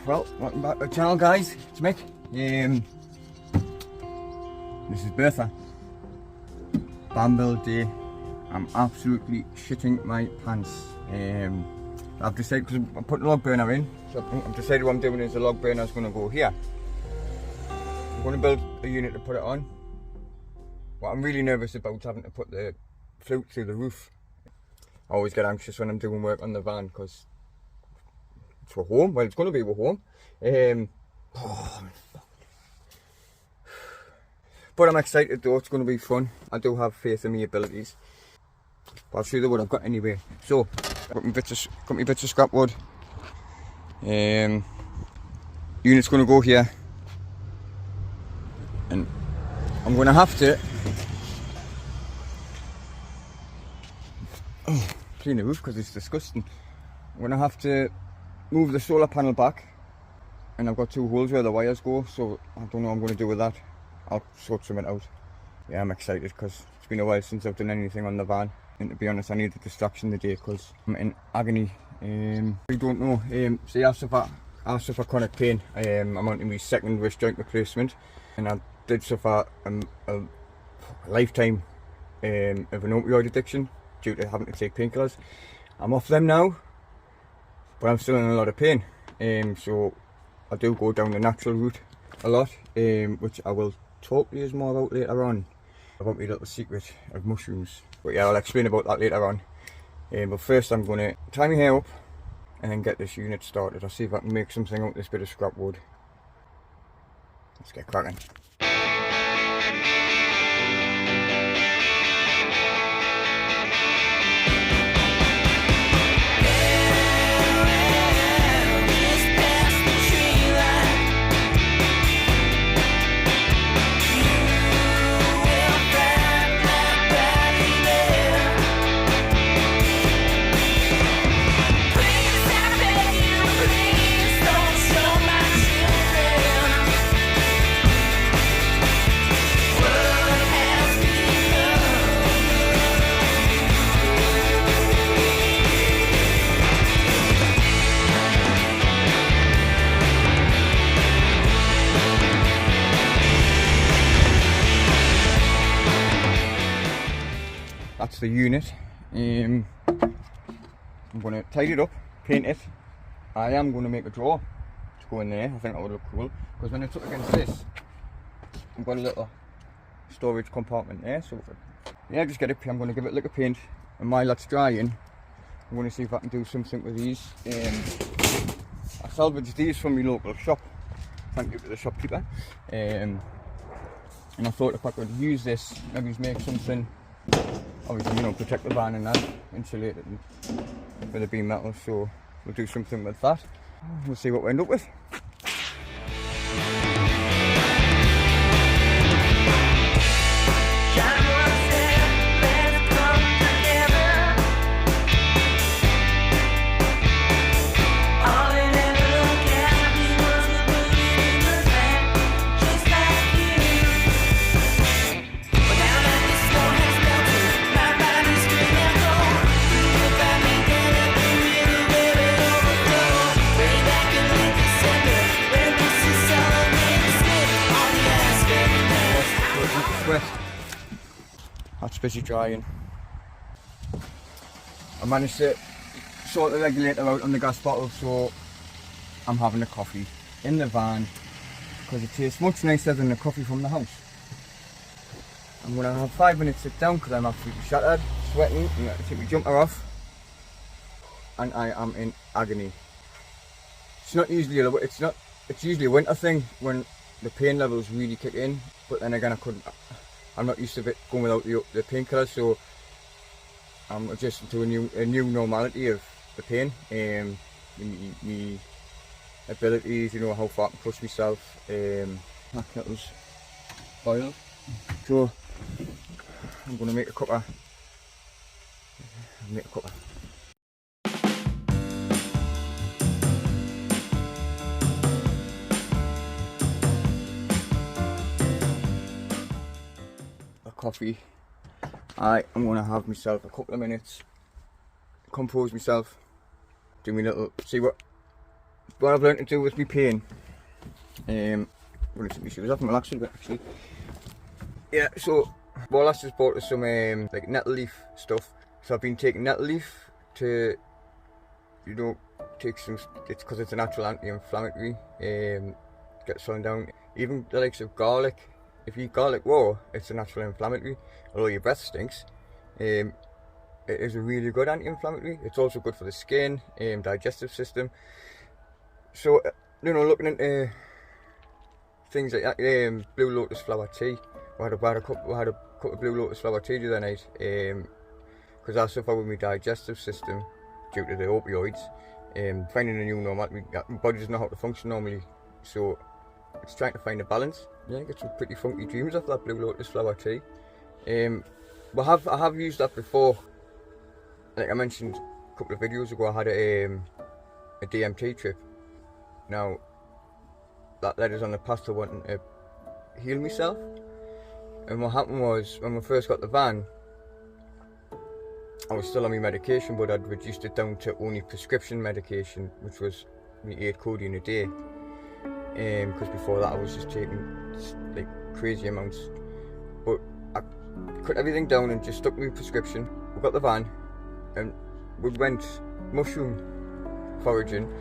Well, welcome back to the channel, guys. It's Mick. This is Bertha. Vanbuild day. I'm absolutely shitting my pants. I've decided, because I'm putting a log burner in, so I've decided what I'm doing is the log burner is going to go here. I'm going to build a unit to put it on. What I'm really nervous about is having to put the flute through the roof. I always get anxious when I'm doing work on the van because it's for home. Well, it's going to be for home. But I'm excited though, it's going to be fun. I do have faith in my abilities. But I'll show you what I've got anyway. So, got my bits of scrap wood. Unit's going to go here. And I'm going to have to clean the roof because it's disgusting. I'm going to have to move the solar panel back. And I've got two holes where the wires go, so I don't know what I'm going to do with that. I'll sort something out. Yeah, I'm excited because it's been a while since I've done anything on the van. And to be honest, I need a distraction today because I'm in agony. I don't know. See, I suffer chronic pain. I'm on to my second wrist joint replacement. And I did suffer a lifetime of an opioid addiction due to having to take painkillers. I'm off them now, but I'm still in a lot of pain. So I do go down the natural route a lot, which I will talk to you more about later on, about my little secret of mushrooms. But yeah, I'll explain about that later on. But first I'm going to tie my hair up and then get this unit started. I'll see if I can make something out of this bit of scrap wood. Let's get cracking. That's the unit. I'm going to tidy it up, paint it. I am going to make a drawer to go in there. I think that would look cool because when it's up against this, I've got a little storage compartment there. So yeah, just get it. I'm going to give it a lick of paint, and while that's drying, I'm going to see if I can do something with these. I salvaged these from my local shop. Thank you to the shopkeeper. And I thought if I could use this, maybe make something. Obviously, you know, protect the van and that, insulate it with a beam metal, so we'll do something with that. We'll see what we end up with. That's busy drying. I managed to sort the regulator out on the gas bottle, so I'm having a coffee in the van because it tastes much nicer than the coffee from the house. I'm going to have 5 minutes sit down because I'm absolutely shattered, sweating. I'm going to take my jumper off and I am in agony. It's not usually it's usually a winter thing when the pain levels really kick in, but then again I'm not used to it going without the painkillers, so I'm adjusting to a new normality of the pain. My abilities, you know, how far I can push myself. My kettle's boiled, so I'm going to make a cuppa. Coffee. I am going to have myself a couple of minutes, compose myself, do my little, see what what I've learned to do with my pain. I'm going to take my shoes off and relax a bit actually. Yeah, so what I just bought is some like nettle leaf stuff. So I've been taking nettle leaf to, you know, take some, it's because it's a natural anti-inflammatory, get slowing down. Even the likes of garlic, if you eat garlic raw, it's a natural inflammatory, although your breath stinks. It is a really good anti-inflammatory. It's also good for the skin, digestive system. So, you know, looking into things like that, blue lotus flower tea. I had a cup of blue lotus flower tea the other night, because I suffer with my digestive system due to the opioids. Finding a new normal, my body doesn't know how to function normally, so it's trying to find a balance. Yeah, get some pretty funky dreams off that blue lotus flower tea. But I have used that before. Like I mentioned a couple of videos ago, I had a DMT trip. Now, that led us on the path to wanting to heal myself. And what happened was, when we first got the van, I was still on my medication, but I'd reduced it down to only prescription medication, which was 8 codeine a day. Because before that I was just taking like crazy amounts. But I cut everything down and just stuck with my prescription. We got the van and we went mushroom foraging.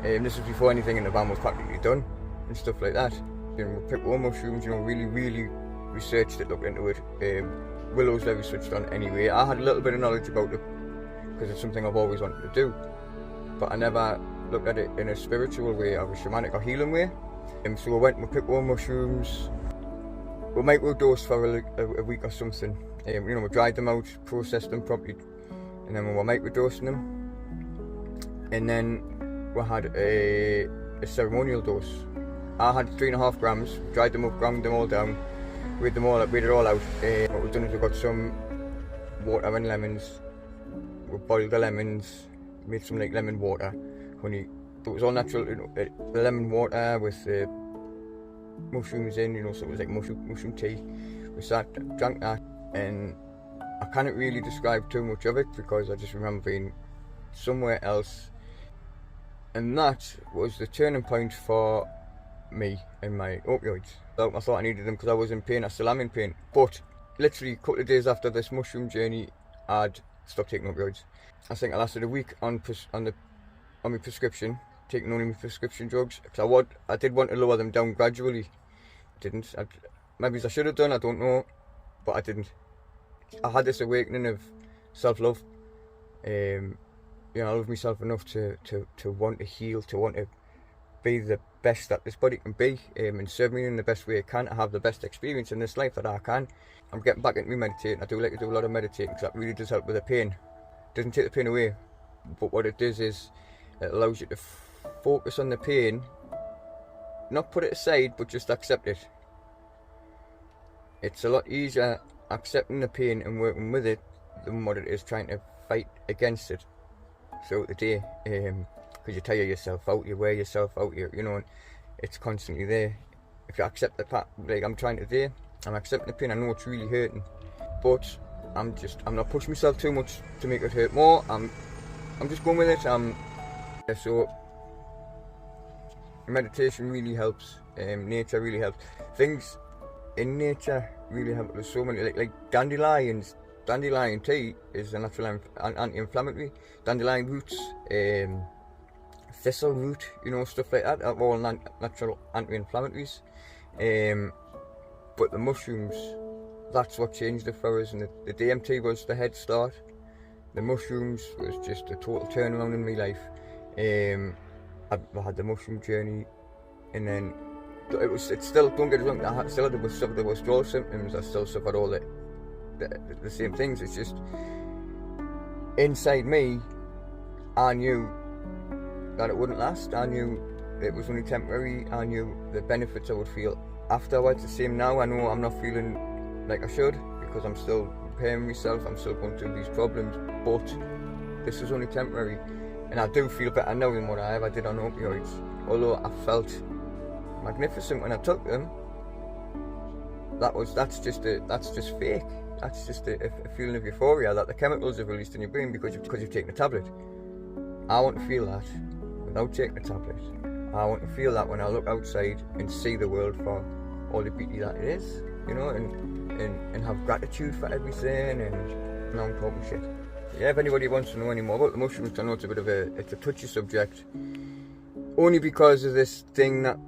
This was before anything in the van was practically done and stuff like that. We picked all mushrooms, you know, really researched it, looked into it. Willow's very switched on anyway. I had a little bit of knowledge about it because it's something I've always wanted to do, but I never looked at it in a spiritual way or a shamanic or healing way. So we picked all mushrooms. We microdosed for a week or something. You know, we dried them out, processed them properly, and then we were microdosing them. And then we had a ceremonial dose. I had 3.5 grams, dried them up, ground them all down, weighed it all out. What we've done is we've got some water and lemons. We boiled the lemons, made some like lemon water, honey. But it was all natural, you know, the lemon water with the mushrooms in, you know, so it was like mushroom tea. We sat, drank that, and I can't really describe too much of it because I just remember being somewhere else. And that was the turning point for me and my opioids. I thought I needed them because I was in pain. I still am in pain. But literally a couple of days after this mushroom journey, I'd stopped taking opioids. I think I lasted a week on my prescription, taking only my prescription drugs. Because I did want to lower them down gradually. I didn't. Maybe I should have done, I don't know. But I didn't. I had this awakening of self-love. You know, I love myself enough to want to heal, to want to be the best that this body can be, and serve me in the best way I can, to have the best experience in this life that I can. I'm getting back into meditating. I do like to do a lot of meditating because that really does help with the pain. It doesn't take the pain away, but what it does is it allows you to focus on the pain, not put it aside, but just accept it. It's a lot easier accepting the pain and working with it than what it is trying to fight against it throughout the day. Because you tire yourself out, you wear yourself out, you know, and it's constantly there. If you accept the fact, like I'm trying today, I'm accepting the pain. I know it's really hurting, but I'm not pushing myself too much to make it hurt more. I'm just going with it. So meditation really helps. Nature really helps. Things in nature really help. There's so many, like dandelions. Dandelion tea is a natural anti-inflammatory. Dandelion roots, thistle root, you know, stuff like that, are all natural anti-inflammatories. But the mushrooms, that's what changed it for us, and the DMT was the head start. The mushrooms was just a total turnaround in my life. I had the mushroom journey, and then it's still, don't get it wrong, I still had the withdrawal symptoms. I still suffered all the same things. It's just inside me, I knew that it wouldn't last. I knew it was only temporary. I knew the benefits I would feel afterwards. The same now. I know I'm not feeling like I should because I'm still repairing myself. I'm still going through these problems, but this is only temporary, and I do feel better now than what I ever did on opioids. Although I felt magnificent when I took them, that's just fake. That's just a feeling of euphoria that the chemicals have released in your brain because you've taken a tablet. I want to feel that without taking a tablet. I want to feel that when I look outside and see the world for all the beauty that it is, you know, and have gratitude for everything. And now I'm talking shit. Yeah, if anybody wants to know any more about the mushrooms, I know it's a bit of it's a touchy subject, only because of this thing that,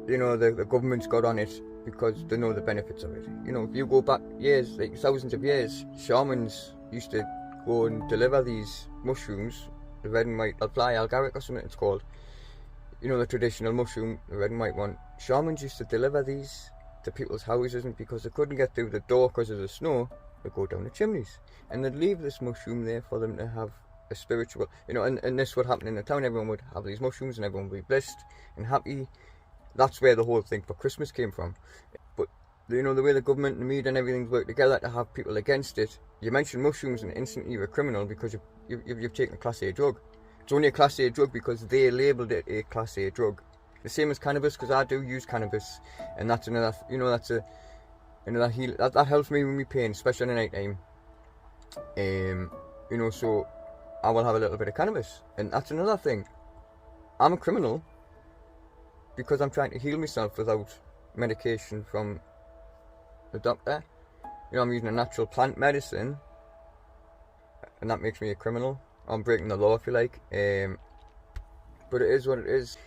you know, the government's got on it, because they know the benefits of it. You know, if you go back years, like thousands of years, shamans used to go and deliver these mushrooms, the red and white fly agaric or something it's called. You know, the traditional mushroom, the red and white one. Shamans used to deliver these to people's houses, and because they couldn't get through the door because of the snow, they'd go down the chimneys. And they'd leave this mushroom there for them to have a spiritual, you know, and this would happen in the town. Everyone would have these mushrooms and everyone would be blessed and happy. That's where the whole thing for Christmas came from. But, you know, the way the government and the media and everything's worked together to have people against it. You mention mushrooms and instantly you're a criminal because you've taken a Class A drug. It's only a Class A drug because they labelled it a Class A drug. The same as cannabis, because I do use cannabis, and that's another, you know, that's another heal. That helps me with my pain, especially in the night time. You know, so I will have a little bit of cannabis, and that's another thing. I'm a criminal because I'm trying to heal myself without medication from the doctor. You know, I'm using a natural plant medicine, and that makes me a criminal. I'm breaking the law, if you like. But it is what it is.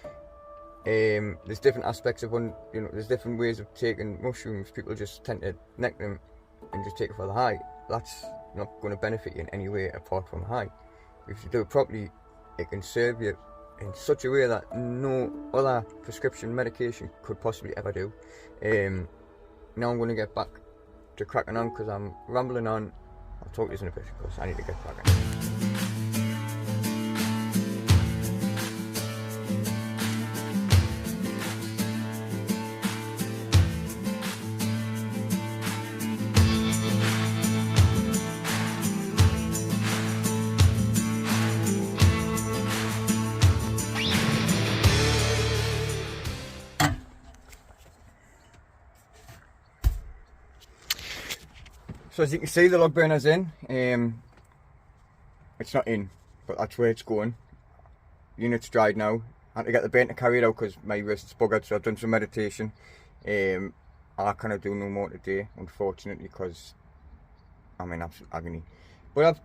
There's different aspects of one, you know, there's different ways of taking mushrooms. People just tend to neck them and just take it for the high. That's not going to benefit you in any way apart from high. If you do it properly, it can serve you in such a way that no other prescription medication could possibly ever do. Now I'm going to get back to cracking on because I'm rambling on. I'll talk to you in a bit because I need to get cracking. So as you can see, the log burner's in. It's not in, but that's where it's going. Unit's dried now. I had to get the burner to carry it out because my wrist's buggered, so I've done some meditation. I cannot do no more today, unfortunately, because I'm in absolute agony. But I've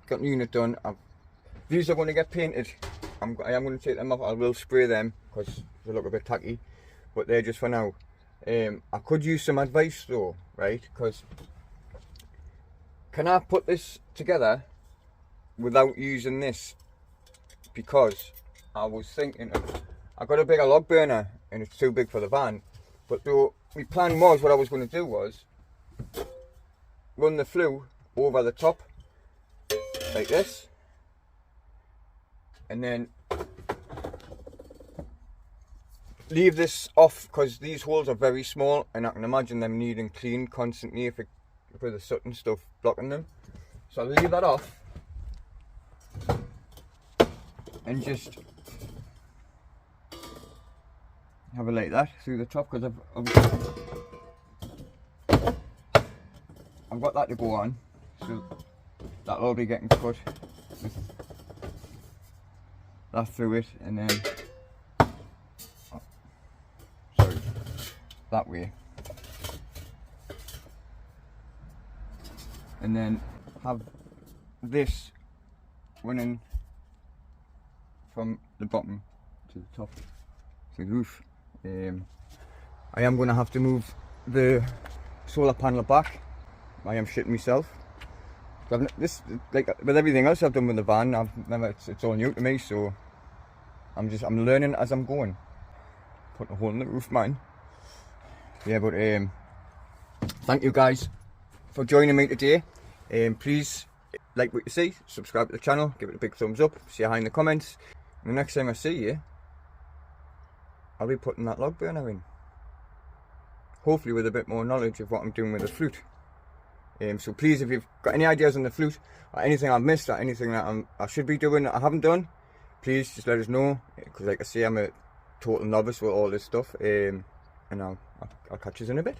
got the unit done. These are going to get painted. I am going to take them off. I will spray them because they look a bit tacky, but they're just for now. I could use some advice though, right? Because can I put this together without using this? Because I was thinking, I got a bigger log burner and it's too big for the van. But though my plan was, what I was going to do was run the flue over the top like this, and then leave this off because these holes are very small and I can imagine them needing cleaned constantly if with the soot and stuff blocking them. So I'll leave that off and just have it like that through the top because I've got that to go on, so that'll all be getting cut with that through it, and then that way. And then have this running from the bottom to the top to the roof. I am going to have to move the solar panel back. I am shitting myself. This, like with everything else I've done with the van, it's all new to me, so I'm learning as I'm going. Put a hole in the roof, man. Yeah, but thank you guys for joining me today. Please like what you see, subscribe to the channel, give it a big thumbs up, say hi in the comments. And the next time I see you, I'll be putting that log burner in. Hopefully with a bit more knowledge of what I'm doing with the flute. So please, if you've got any ideas on the flute, or anything I've missed, or anything that I should be doing that I haven't done, please just let us know. Because like I say, I'm a total novice with all this stuff. And I'll catch you in a bit.